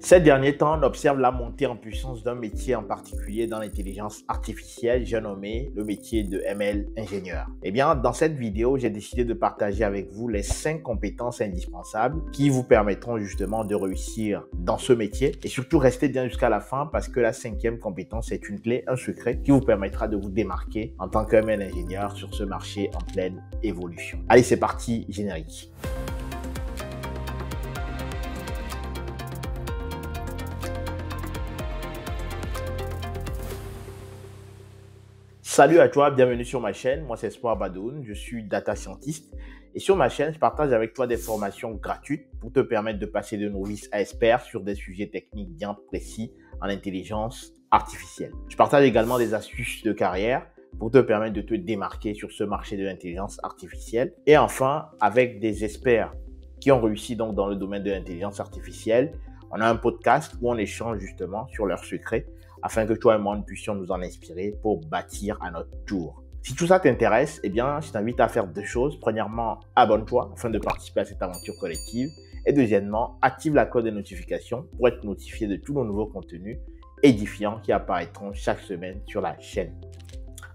Ces derniers temps, on observe la montée en puissance d'un métier en particulier dans l'intelligence artificielle, j'ai nommé le métier de ML ingénieur. Eh bien, dans cette vidéo, j'ai décidé de partager avec vous les 5 compétences indispensables qui vous permettront justement de réussir dans ce métier et surtout rester bien jusqu'à la fin parce que la 5e compétence est une clé, un secret qui vous permettra de vous démarquer en tant que ML ingénieur sur ce marché en pleine évolution. Allez, c'est parti, générique. Salut à toi, bienvenue sur ma chaîne. Moi, c'est Espoir Badoun, je suis data scientist. Et sur ma chaîne, je partage avec toi des formations gratuites pour te permettre de passer de novice à expert sur des sujets techniques bien précis en intelligence artificielle. Je partage également des astuces de carrière pour te permettre de te démarquer sur ce marché de l'intelligence artificielle. Et enfin, avec des experts qui ont réussi donc dans le domaine de l'intelligence artificielle, on a un podcast où on échange justement sur leurs secrets afin que toi et moi, nous puissions nous en inspirer pour bâtir à notre tour. Si tout ça t'intéresse, eh bien, je t'invite à faire 2 choses. Premièrement, abonne-toi afin de participer à cette aventure collective. Et deuxièmement, active la cloche des notifications pour être notifié de tous nos nouveaux contenus édifiants qui apparaîtront chaque semaine sur la chaîne.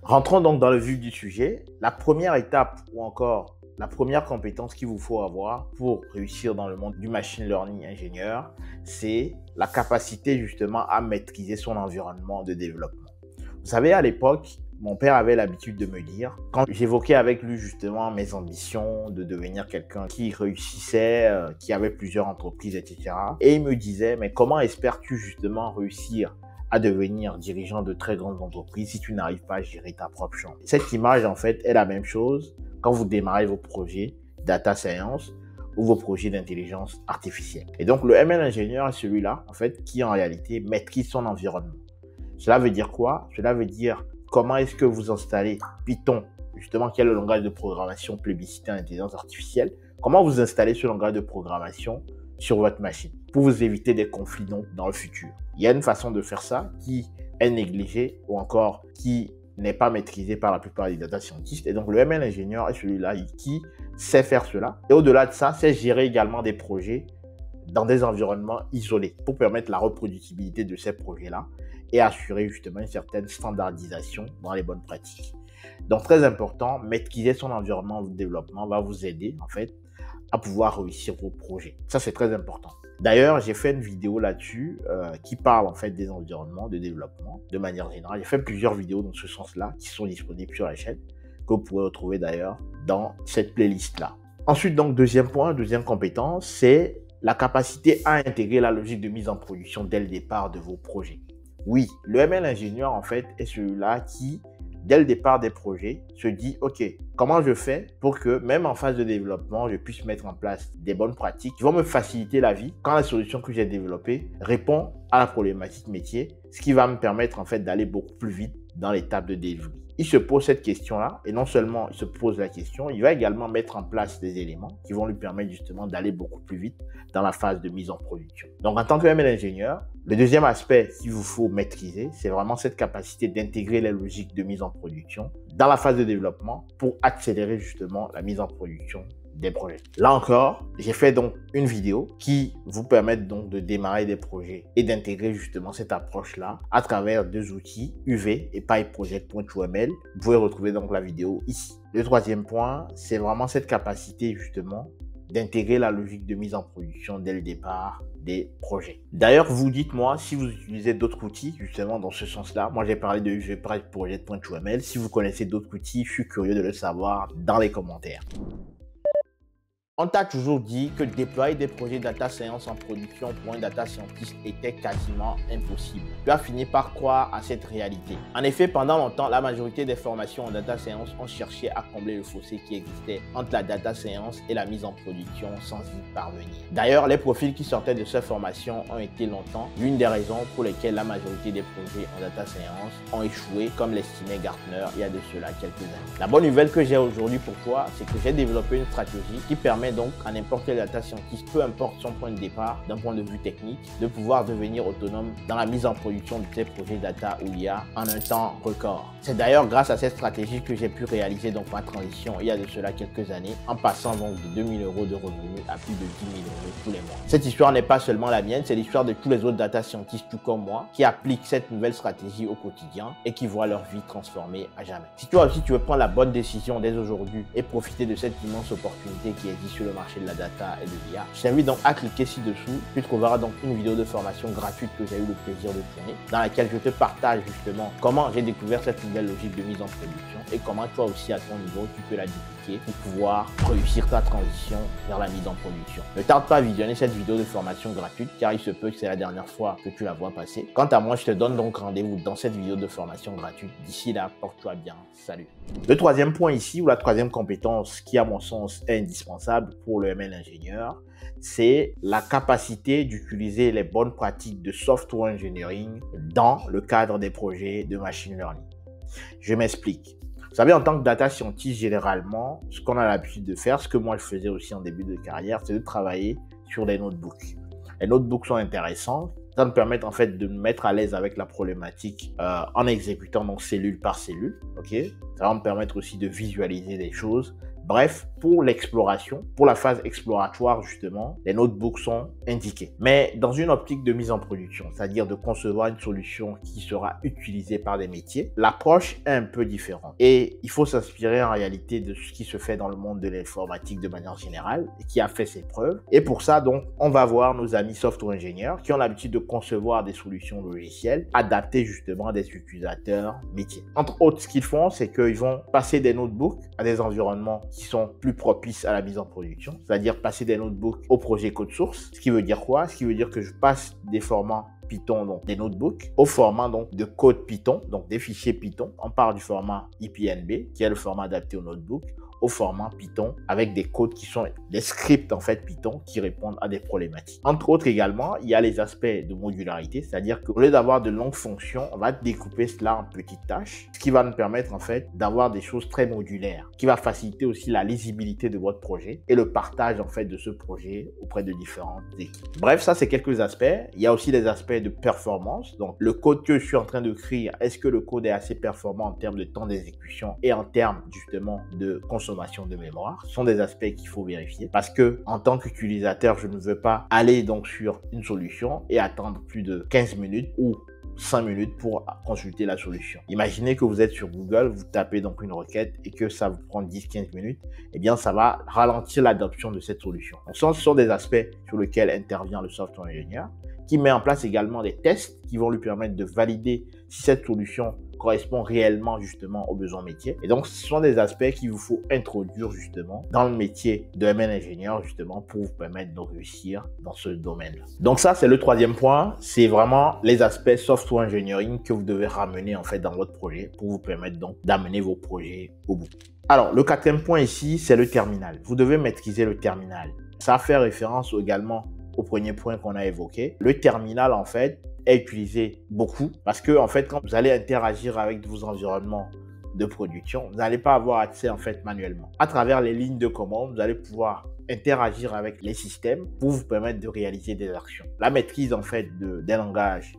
Rentrons donc dans le vif du sujet. La première étape ou encore la première compétence qu'il vous faut avoir pour réussir dans le monde du machine learning ingénieur, c'est la capacité justement à maîtriser son environnement de développement. Vous savez, à l'époque, mon père avait l'habitude de me dire, quand j'évoquais avec lui justement mes ambitions de devenir quelqu'un qui réussissait, qui avait plusieurs entreprises, etc. Et il me disait, mais comment espères-tu justement réussir à devenir dirigeant de très grandes entreprises si tu n'arrives pas à gérer ta propre chambre? Cette image, en fait, est la même chose quand vous démarrez vos projets data science ou vos projets d'intelligence artificielle. Et donc, le ML ingénieur est celui-là, en fait, qui en réalité maîtrise son environnement. Cela veut dire quoi? Cela veut dire comment est-ce que vous installez Python, justement, qui est le langage de programmation plébiscité en intelligence artificielle. Comment vous installez ce langage de programmation sur votre machine pour vous éviter des conflits donc dans le futur. Il y a une façon de faire ça qui est négligée ou encore qui n'est pas maîtrisée par la plupart des data scientists. Et donc, le ML ingénieur est celui-là qui sait faire cela. Et au-delà de ça, c'est gérer également des projets dans des environnements isolés pour permettre la reproductibilité de ces projets-là et assurer justement une certaine standardisation dans les bonnes pratiques. Donc, très important, maîtriser son environnement de développement va vous aider en fait à pouvoir réussir vos projets. Ça, c'est très important. D'ailleurs, j'ai fait une vidéo là-dessus qui parle en fait des environnements de développement de manière générale. J'ai fait plusieurs vidéos dans ce sens-là qui sont disponibles sur la chaîne, que vous pourrez retrouver d'ailleurs dans cette playlist-là. Ensuite, donc, deuxième point, deuxième compétence, c'est la capacité à intégrer la logique de mise en production dès le départ de vos projets. Oui, le ML ingénieur, en fait, est celui-là qui, dès le départ des projets, se dit « Ok, comment je fais pour que, même en phase de développement, je puisse mettre en place des bonnes pratiques qui vont me faciliter la vie quand la solution que j'ai développée répond à la problématique métier, ce qui va me permettre en fait d'aller beaucoup plus vite dans l'étape de delivery. » Il se pose cette question-là et non seulement il se pose la question, il va également mettre en place des éléments qui vont lui permettre justement d'aller beaucoup plus vite dans la phase de mise en production. Donc en tant que ML ingénieur, le deuxième aspect qu'il vous faut maîtriser, c'est vraiment cette capacité d'intégrer les logiques de mise en production dans la phase de développement pour accélérer justement la mise en production des projets. Là encore, j'ai fait donc une vidéo qui vous permet donc de démarrer des projets et d'intégrer justement cette approche-là à travers 2 outils, UV et PyProject.uml. Vous pouvez retrouver donc la vidéo ici. Le troisième point, c'est vraiment cette capacité justement d'intégrer la logique de mise en production dès le départ des projets. D'ailleurs, vous dites-moi si vous utilisez d'autres outils justement dans ce sens-là. Moi, j'ai parlé de UVPyProject.uml. Si vous connaissez d'autres outils, je suis curieux de le savoir dans les commentaires. On t'a toujours dit que déployer des projets data science en production pour un data scientist était quasiment impossible. Tu as fini par croire à cette réalité. En effet, pendant longtemps, la majorité des formations en data science ont cherché à combler le fossé qui existait entre la data science et la mise en production sans y parvenir. D'ailleurs, les profils qui sortaient de ces formations ont été longtemps l'une des raisons pour lesquelles la majorité des projets en data science ont échoué, comme l'estimait Gartner il y a de cela quelques années. La bonne nouvelle que j'ai aujourd'hui pour toi, c'est que j'ai développé une stratégie qui permet permet donc à n'importe quel data scientist, peu importe son point de départ, d'un point de vue technique, de pouvoir devenir autonome dans la mise en production de ces projets data ou IA en un temps record. C'est d'ailleurs grâce à cette stratégie que j'ai pu réaliser donc ma transition il y a de cela quelques années, en passant donc de 2 000 € de revenus à plus de 10 000 € tous les mois. Cette histoire n'est pas seulement la mienne, c'est l'histoire de tous les autres data scientists tout comme moi qui appliquent cette nouvelle stratégie au quotidien et qui voient leur vie transformée à jamais. Si toi aussi tu veux prendre la bonne décision dès aujourd'hui et profiter de cette immense opportunité qui existe sur le marché de la data et de l'IA, je t'invite donc à cliquer ci-dessous. Tu trouveras donc une vidéo de formation gratuite que j'ai eu le plaisir de tourner, dans laquelle je te partage justement comment j'ai découvert cette nouvelle logique de mise en production et comment toi aussi à ton niveau tu peux la dupliquer pour pouvoir réussir ta transition vers la mise en production. Ne tarde pas à visionner cette vidéo de formation gratuite car il se peut que c'est la dernière fois que tu la vois passer. Quant à moi, je te donne donc rendez-vous dans cette vidéo de formation gratuite. D'ici là, porte-toi bien. Salut. Le troisième point ici, ou la troisième compétence qui à mon sens est indispensable pour le ML ingénieur, c'est la capacité d'utiliser les bonnes pratiques de software engineering dans le cadre des projets de machine learning. Je m'explique. Vous savez, en tant que data scientist, généralement, ce qu'on a l'habitude de faire, ce que moi je faisais aussi en début de carrière, c'est de travailler sur des notebooks. Les notebooks sont intéressants. Ça me permet en fait de me mettre à l'aise avec la problématique en exécutant donc cellule par cellule. Okay, ça va me permettre aussi de visualiser des choses. Bref, pour l'exploration, pour la phase exploratoire justement, les notebooks sont indiqués. Mais dans une optique de mise en production, c'est-à-dire de concevoir une solution qui sera utilisée par des métiers, l'approche est un peu différente. Et il faut s'inspirer en réalité de ce qui se fait dans le monde de l'informatique de manière générale et qui a fait ses preuves. Et pour ça, donc, on va voir nos amis software ingénieurs qui ont l'habitude de concevoir des solutions logicielles adaptées justement à des utilisateurs métiers. Entre autres, ce qu'ils font, c'est qu'ils vont passer des notebooks à des environnements qui sont plus propices à la mise en production, c'est-à-dire passer des notebooks au projet code source. Ce qui veut dire quoi? Ce qui veut dire que je passe des formats Python, donc des notebooks, au format donc de code Python, donc des fichiers Python. On part du format IPNB, qui est le format adapté au notebook, au format Python avec des codes qui sont des scripts en fait Python qui répondent à des problématiques. Entre autres également, il y a les aspects de modularité, c'est-à-dire qu'au lieu d'avoir de longues fonctions, on va découper cela en petites tâches, ce qui va nous permettre en fait d'avoir des choses très modulaires, qui va faciliter aussi la lisibilité de votre projet et le partage en fait de ce projet auprès de différentes équipes. Bref, ça c'est quelques aspects. Il y a aussi les aspects de performance. Donc le code que je suis en train de créer, est-ce que le code est assez performant en termes de temps d'exécution et en termes justement de consommation de mémoire? Ce sont des aspects qu'il faut vérifier parce que en tant qu'utilisateur, je ne veux pas aller donc sur une solution et attendre plus de 15 minutes ou 5 minutes pour consulter la solution. Imaginez que vous êtes sur Google, vous tapez donc une requête et que ça vous prend 10-15 minutes, eh bien ça va ralentir l'adoption de cette solution. Donc ce sont des aspects sur lesquels intervient le software ingénieur qui met en place également des tests qui vont lui permettre de valider si cette solution correspond réellement justement aux besoins métiers. Et donc, ce sont des aspects qu'il vous faut introduire justement dans le métier de ML ingénieur justement pour vous permettre de réussir dans ce domaine-là. Donc ça, c'est le troisième point. C'est vraiment les aspects software engineering que vous devez ramener en fait dans votre projet pour vous permettre donc d'amener vos projets au bout. Alors, le quatrième point ici, c'est le terminal. Vous devez maîtriser le terminal. Ça fait référence également au premier point qu'on a évoqué. Le terminal, en fait, est utilisé beaucoup parce que, en fait, quand vous allez interagir avec vos environnements de production, vous n'allez pas avoir accès, en fait, manuellement. À travers les lignes de commande, vous allez pouvoir interagir avec les systèmes pour vous permettre de réaliser des actions. La maîtrise, en fait, des langages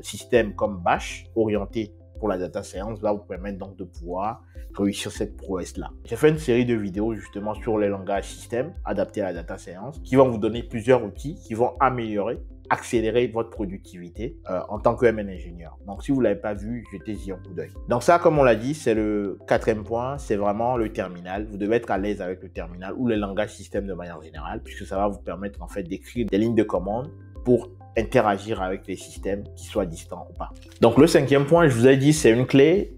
systèmes comme Bash, orientés pour la data science, va vous permettre donc de pouvoir réussir cette prouesse-là. J'ai fait une série de vidéos justement sur les langages systèmes adaptés à la data science qui vont vous donner plusieurs outils qui vont améliorer, accélérer votre productivité en tant que ML ingénieur. Donc, si vous ne l'avez pas vu, jetez-y un coup d'œil. Donc ça, comme on l'a dit, c'est le quatrième point, c'est vraiment le terminal. Vous devez être à l'aise avec le terminal ou les langages systèmes de manière générale puisque ça va vous permettre en fait d'écrire des lignes de commande pour interagir avec les systèmes qui soient distants ou pas. Donc le cinquième point, je vous ai dit, c'est une clé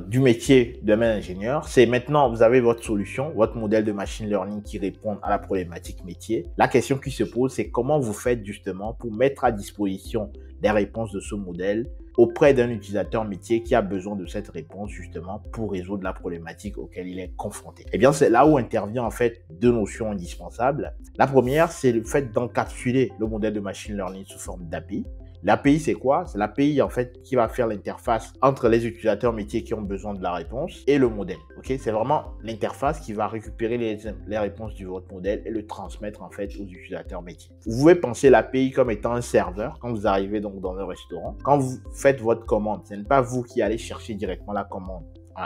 du métier de ML ingénieur. C'est maintenant, vous avez votre solution, votre modèle de machine learning qui répond à la problématique métier. La question qui se pose, c'est comment vous faites justement pour mettre à disposition les réponses de ce modèle auprès d'un utilisateur métier qui a besoin de cette réponse justement pour résoudre la problématique auquel il est confronté. Eh bien, c'est là où intervient en fait deux notions indispensables. La première, c'est le fait d'encapsuler le modèle de machine learning sous forme d'API. L'API, c'est quoi? C'est l'API en fait qui va faire l'interface entre les utilisateurs métiers qui ont besoin de la réponse et le modèle. Ok, c'est vraiment l'interface qui va récupérer les réponses de votre modèle et le transmettre en fait aux utilisateurs métiers. Vous pouvez penser l'API comme étant un serveur quand vous arrivez donc dans un restaurant. Quand vous faites votre commande, ce n'est pas vous qui allez chercher directement la commande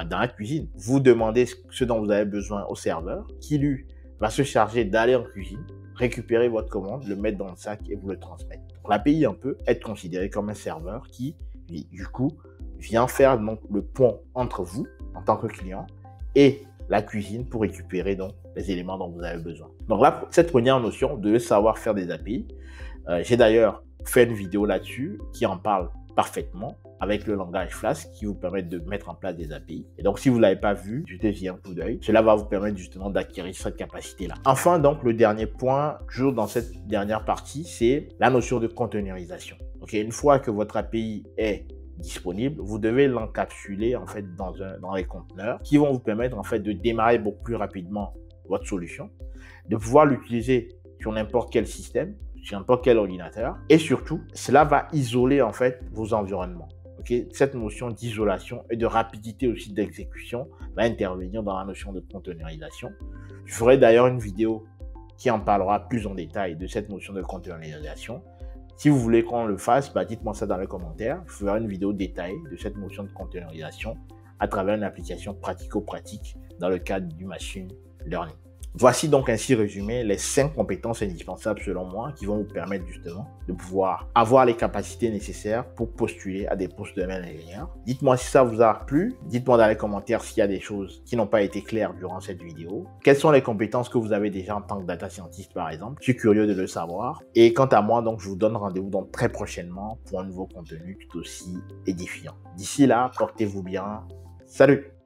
dans la cuisine. Vous demandez ce dont vous avez besoin au serveur qui lui va se charger d'aller en cuisine, récupérer votre commande, le mettre dans le sac et vous le transmettre. L'API peut être considéré comme un serveur qui, du coup, vient faire donc le pont entre vous, en tant que client, et la cuisine pour récupérer donc les éléments dont vous avez besoin. Donc là, cette première notion de savoir faire des API, j'ai d'ailleurs fait une vidéo là-dessus qui en parle parfaitement avec le langage Flask qui vous permet de mettre en place des API. Et donc, si vous ne l'avez pas vu, jetez-y un coup d'œil. Cela va vous permettre justement d'acquérir cette capacité-là. Enfin, donc, le dernier point, toujours dans cette dernière partie, c'est la notion de containerisation. Ok, une fois que votre API est disponible, vous devez l'encapsuler en fait dans les conteneurs qui vont vous permettre en fait de démarrer beaucoup plus rapidement votre solution, de pouvoir l'utiliser sur n'importe quel système, sur n'importe quel ordinateur, et surtout, cela va isoler en fait vos environnements. Okay? Cette notion d'isolation et de rapidité aussi d'exécution va intervenir dans la notion de containerisation. Je ferai d'ailleurs une vidéo qui en parlera plus en détail de cette notion de containerisation. Si vous voulez qu'on le fasse, dites-moi ça dans les commentaires. Je ferai une vidéo détaillée de cette notion de containerisation à travers une application pratico-pratique dans le cadre du machine learning. Voici donc ainsi résumé les 5 compétences indispensables selon moi qui vont vous permettre justement de pouvoir avoir les capacités nécessaires pour postuler à des postes de ML ingénieur. Dites-moi si ça vous a plu, dites-moi dans les commentaires s'il y a des choses qui n'ont pas été claires durant cette vidéo. Quelles sont les compétences que vous avez déjà en tant que data scientist par exemple? Je suis curieux de le savoir. Et quant à moi, donc je vous donne rendez-vous donc très prochainement pour un nouveau contenu tout aussi édifiant. D'ici là, portez-vous bien. Salut!